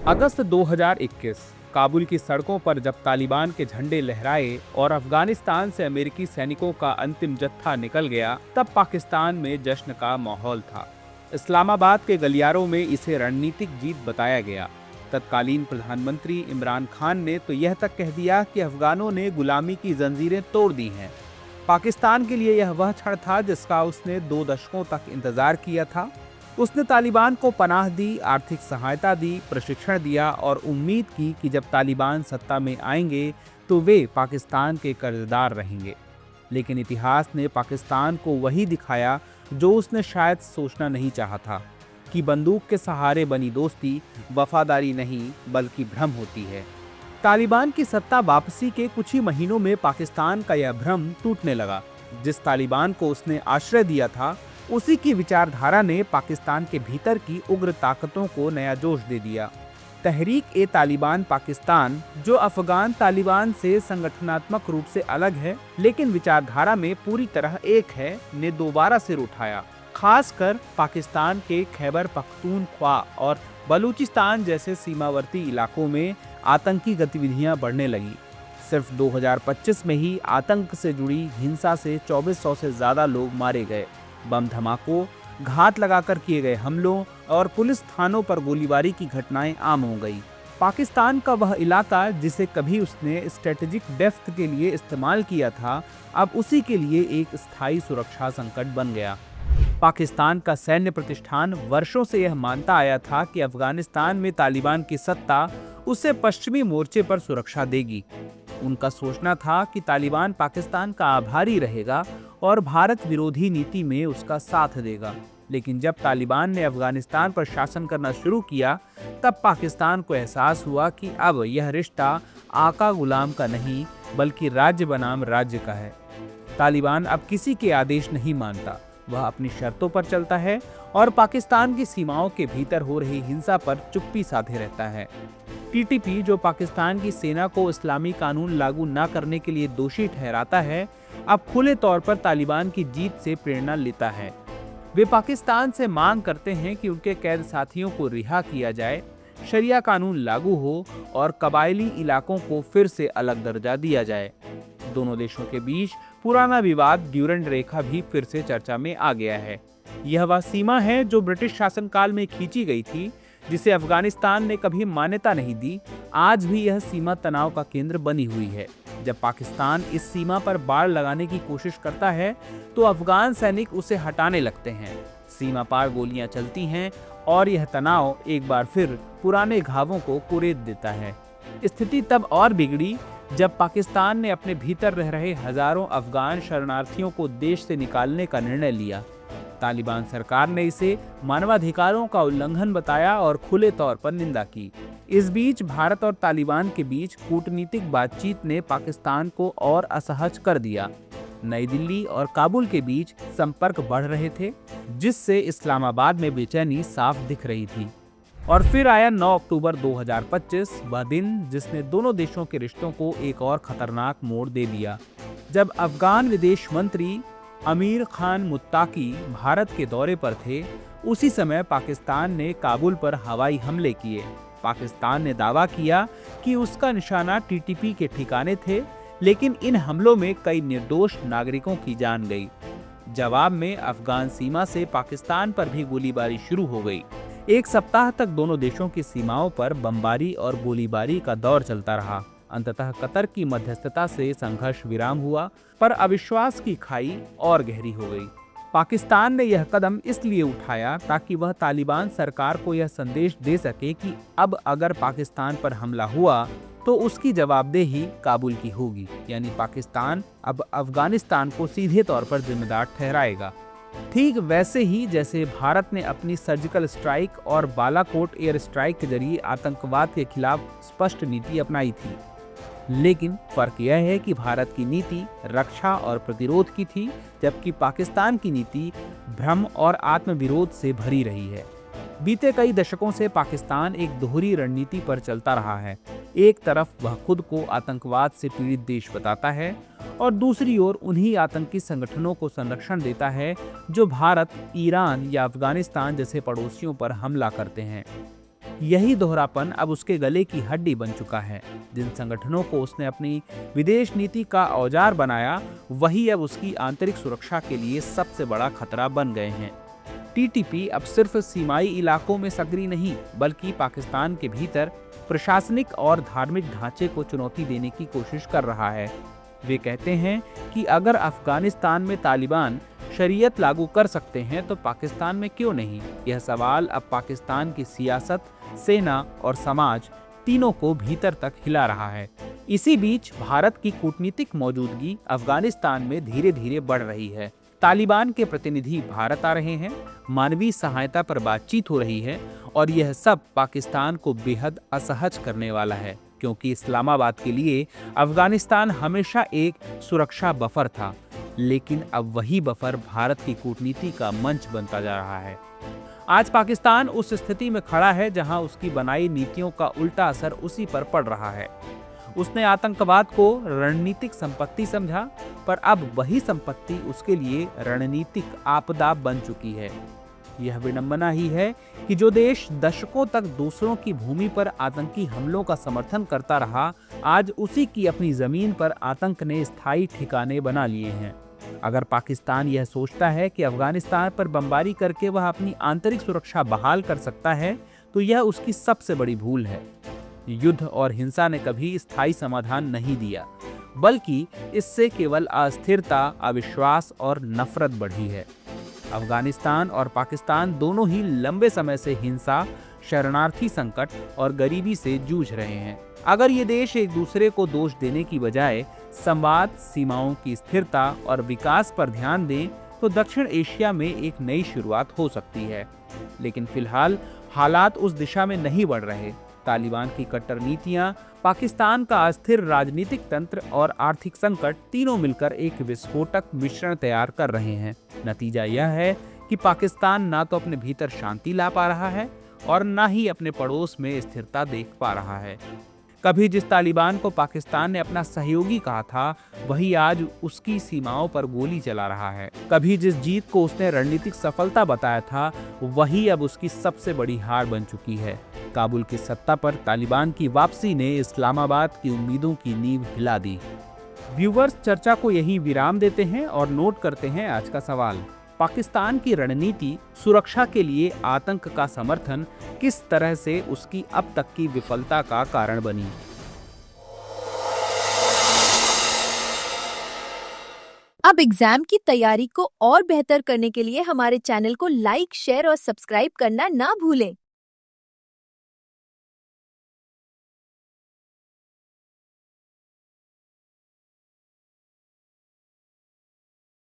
अगस्त 2021 काबुल की सड़कों पर जब तालिबान के झंडे लहराए और अफगानिस्तान से अमेरिकी सैनिकों का अंतिम जत्था निकल गया, तब पाकिस्तान में जश्न का माहौल था। इस्लामाबाद के गलियारों में इसे रणनीतिक जीत बताया गया। तत्कालीन प्रधानमंत्री इमरान खान ने तो यह तक कह दिया कि अफगानों ने गुलामी की जंजीरें तोड़ दी हैं। पाकिस्तान के लिए यह वह क्षण था जिसका उसने 2 दशकों तक इंतजार किया था। उसने तालिबान को पनाह दी, आर्थिक सहायता दी, प्रशिक्षण दिया और उम्मीद की कि जब तालिबान सत्ता में आएंगे तो वे पाकिस्तान के कर्जदार रहेंगे। लेकिन इतिहास ने पाकिस्तान को वही दिखाया जो उसने शायद सोचना नहीं चाहा था, कि बंदूक के सहारे बनी दोस्ती वफादारी नहीं बल्कि भ्रम होती है। तालिबान की सत्ता वापसी के कुछ ही महीनों में पाकिस्तान का यह भ्रम टूटने लगा। जिस तालिबान को उसने आश्रय दिया था, उसी की विचारधारा ने पाकिस्तान के भीतर की उग्र ताकतों को नया जोश दे दिया। तहरीक-ए-तालिबान पाकिस्तान, जो अफगान तालिबान से संगठनात्मक रूप से अलग है लेकिन विचारधारा में पूरी तरह एक है, ने दोबारा सिर उठाया। खासकर पाकिस्तान के खैबर पख्तूनख्वा और बलूचिस्तान जैसे सीमावर्ती इलाकों में आतंकी गतिविधियां बढ़ने लगी। सिर्फ 2025 में ही आतंक से जुड़ी हिंसा से 2400 से ज्यादा लोग मारे गए। बम धमाकों, घात लगाकर किए गए हमलों और पुलिस थानों पर गोलीबारी की घटनाएं आम हो गई। पाकिस्तान का वह इलाका जिसे कभी उसने स्ट्रेटेजिक डेप्थ के लिए इस्तेमाल किया था, अब उसी के लिए एक स्थायी सुरक्षा संकट बन गया। पाकिस्तान का सैन्य प्रतिष्ठान वर्षों से यह मानता आया था कि अफगानिस्तान में तालिबान की सत्ता उसे पश्चिमी मोर्चे पर सुरक्षा देगी। उनका सोचना था कि तालिबान पाकिस्तान का आभारी रहेगा और भारत विरोधी नीति में उसका साथ देगा। लेकिन जब तालिबान ने अफगानिस्तान पर शासन करना शुरू किया, तब पाकिस्तान को एहसास हुआ कि अब यह रिश्ता आका गुलाम का नहीं बल्कि राज्य बनाम राज्य का है। तालिबान अब किसी के आदेश नहीं मानता, वह अपनी शर्तों पर चलता है और पाकिस्तान की सीमाओं के भीतर हो रही हिंसा पर चुप्पी साधे रहता है। टीटीपी, जो पाकिस्तान की सेना को इस्लामी कानून लागू न करने के लिए दोषी ठहराता है, अब खुले तौर पर तालिबान की जीत से प्रेरणा लेता है। वे पाकिस्तान से मांग करते हैं कि उनके कैद साथियों को रिहा किया जाए, शरिया कानून लागू हो और कबायली इलाकों को फिर से अलग दर्जा दिया जाए। दोनों देशों के बीच पुराना विवाद ड्यूरेंड रेखा भी फिर से चर्चा में आ गया है। यह वह सीमा है जो ब्रिटिश शासनकाल में खींची गई थी, जिसे अफगानिस्तान ने कभी मान्यता नहीं दी। आज भी यह सीमा तनाव का केंद्र बनी हुई है। जब पाकिस्तान इस सीमा पर बाड़ लगाने की कोशिश करता है तो अफगान सैनिक उसे हटाने लगते हैं। सीमा पार गोलियां चलती हैं और यह तनाव एक बार फिर पुराने घावों को कुरेद देता है। स्थिति तब और बिगड़ी जब पाकिस्तान ने अपने भीतर रह रहे हजारों अफगान शरणार्थियों को देश से निकालने का निर्णय लिया। तालिबान सरकार ने इसे मानवाधिकारों का उल्लंघन बताया और खुले तौर पर निंदा की। इस बीच भारत और तालिबान के बीच कूटनीतिक बातचीत ने पाकिस्तान को और असहज कर दिया। नई दिल्ली और काबुल के बीच संपर्क बढ़ रहे थे, जिससे इस्लामाबाद में बेचैनी साफ दिख रही थी। और फिर आया 9 अक्टूबर 2025, वह दिन जिसने दोनों देशों के रिश्तों को एक और खतरनाक मोड़ दे दिया। जब अफगान विदेश मंत्री अमीर खान मुत्ताकी भारत के दौरे पर थे, उसी समय पाकिस्तान ने काबुल पर हवाई हमले किए। पाकिस्तान ने दावा किया कि उसका निशाना टीटीपी के ठिकाने थे, लेकिन इन हमलों में कई निर्दोष नागरिकों की जान गई। जवाब में अफगान सीमा से पाकिस्तान पर भी गोलीबारी शुरू हो गई। एक सप्ताह तक दोनों देशों की सीमाओं पर बमबारी और गोलीबारी का दौर चलता रहा। अंततः कतर की मध्यस्थता से संघर्ष विराम हुआ, पर अविश्वास की खाई और गहरी हो गई। पाकिस्तान ने यह कदम इसलिए उठाया ताकि वह तालिबान सरकार को यह संदेश दे सके कि अब अगर पाकिस्तान पर हमला हुआ तो उसकी जवाबदेही काबुल की होगी, यानी पाकिस्तान अब अफगानिस्तान को सीधे तौर पर जिम्मेदार ठहराएगा। ठीक वैसे ही जैसे भारत ने अपनी सर्जिकल स्ट्राइक और बालाकोट एयर स्ट्राइक के जरिए आतंकवाद के खिलाफ स्पष्ट नीति अपनाई थी। लेकिन फर्क यह है कि भारत की नीति रक्षा और प्रतिरोध की थी, जबकि पाकिस्तान की नीति भ्रम और आत्मविरोध से भरी रही है। बीते कई दशकों से पाकिस्तान एक दोहरी रणनीति पर चलता रहा है। एक तरफ वह खुद को आतंकवाद से पीड़ित देश बताता है और दूसरी ओर उन्हीं आतंकी संगठनों को संरक्षण देता है जो भारत, ईरान या अफगानिस्तान जैसे पड़ोसियों पर हमला करते हैं। यही दोहरापन अब उसके गले की हड्डी बन चुका है। जिन संगठनों को उसने अपनी विदेश नीति का औजार बनाया, वही अब उसकी आंतरिक सुरक्षा के लिए सबसे बड़ा खतरा बन गए हैं। टीटीपी अब सिर्फ सीमाई इलाकों में सक्रिय नहीं, बल्कि पाकिस्तान के भीतर प्रशासनिक और धार्मिक ढांचे को चुनौती देने की कोशिश कर रहा है। वे कहते हैं कि अगर अफगानिस्तान में तालिबान शरीयत लागू कर सकते हैं तो पाकिस्तान में क्यों नहीं। यह सवाल अब पाकिस्तान की सियासत, सेना और समाज तीनों को भीतर तक हिला रहा है। इसी बीच भारत की कूटनीतिक मौजूदगी अफगानिस्तान में धीरे धीरे बढ़ रही है। तालिबान के प्रतिनिधि भारत आ रहे हैं, मानवीय सहायता पर बातचीत हो रही है और यह सब पाकिस्तान को बेहद असहज करने वाला है, क्योंकि इस्लामाबाद के लिए अफगानिस्तान हमेशा एक सुरक्षा बफर था, लेकिन अब वही बफर भारत की कूटनीति का मंच बनता जा रहा है। आज पाकिस्तान उस स्थिति में खड़ा है जहां उसकी बनाई नीतियों का उल्टा असर उसी पर पड़ रहा है। उसने आतंकवाद को रणनीतिक संपत्ति समझा, पर अब वही संपत्ति उसके लिए रणनीतिक आपदा बन चुकी है। यह विडंबना ही है कि जो देश दशकों तक दूसरों की भूमि पर आतंकी हमलों का समर्थन करता रहा, आज उसी की अपनी जमीन पर आतंक ने स्थायी ठिकाने बना लिए हैं। अगर पाकिस्तान यह सोचता है कि अफगानिस्तान पर बमबारी करके वह अपनी आंतरिक सुरक्षा बहाल कर सकता है, तो यह उसकी सबसे बड़ी भूल है। युद्ध और हिंसा ने कभी स्थायी समाधान नहीं दिया, बल्कि इससे केवल अस्थिरता, अविश्वास और नफरत बढ़ी है। अफगानिस्तान और पाकिस्तान दोनों ही लंबे समय से हिंसा, शरणार्थी संकट और गरीबी से जूझ रहे हैं। अगर ये देश एक दूसरे को दोष देने की बजाय संवाद, सीमाओं की स्थिरता और विकास पर ध्यान दें, तो दक्षिण एशिया में एक नई शुरुआत हो सकती है। लेकिन फिलहाल हालात उस दिशा में नहीं बढ़ रहे। तालिबान की कट्टर नीतियां, पाकिस्तान का अस्थिर राजनीतिक तंत्र और आर्थिक संकट तीनों मिलकर एक विस्फोटक मिश्रण तैयार कर रहे हैं। नतीजा यह है कि पाकिस्तान ना तो अपने भीतर शांति ला पा रहा है और ना ही अपने पड़ोस में स्थिरता देख पा रहा है। कभी जिस तालिबान को पाकिस्तान ने अपना सहयोगी कहा था, वही आज उसकी सीमाओं पर गोली चला रहा है। कभी जिस जीत को उसने रणनीतिक सफलता बताया था, वही अब उसकी सबसे बड़ी हार बन चुकी है। काबुल की सत्ता पर तालिबान की वापसी ने इस्लामाबाद की उम्मीदों की नींव हिला दी। व्यूअर्स, चर्चा को यहीं विराम देते हैं और नोट करते हैं आज का सवाल। पाकिस्तान की रणनीति सुरक्षा के लिए आतंक का समर्थन किस तरह से उसकी अब तक की विफलता का कारण बनी। अब एग्जाम की तैयारी को और बेहतर करने के लिए हमारे चैनल को लाइक, शेयर और सब्सक्राइब करना ना भूलें।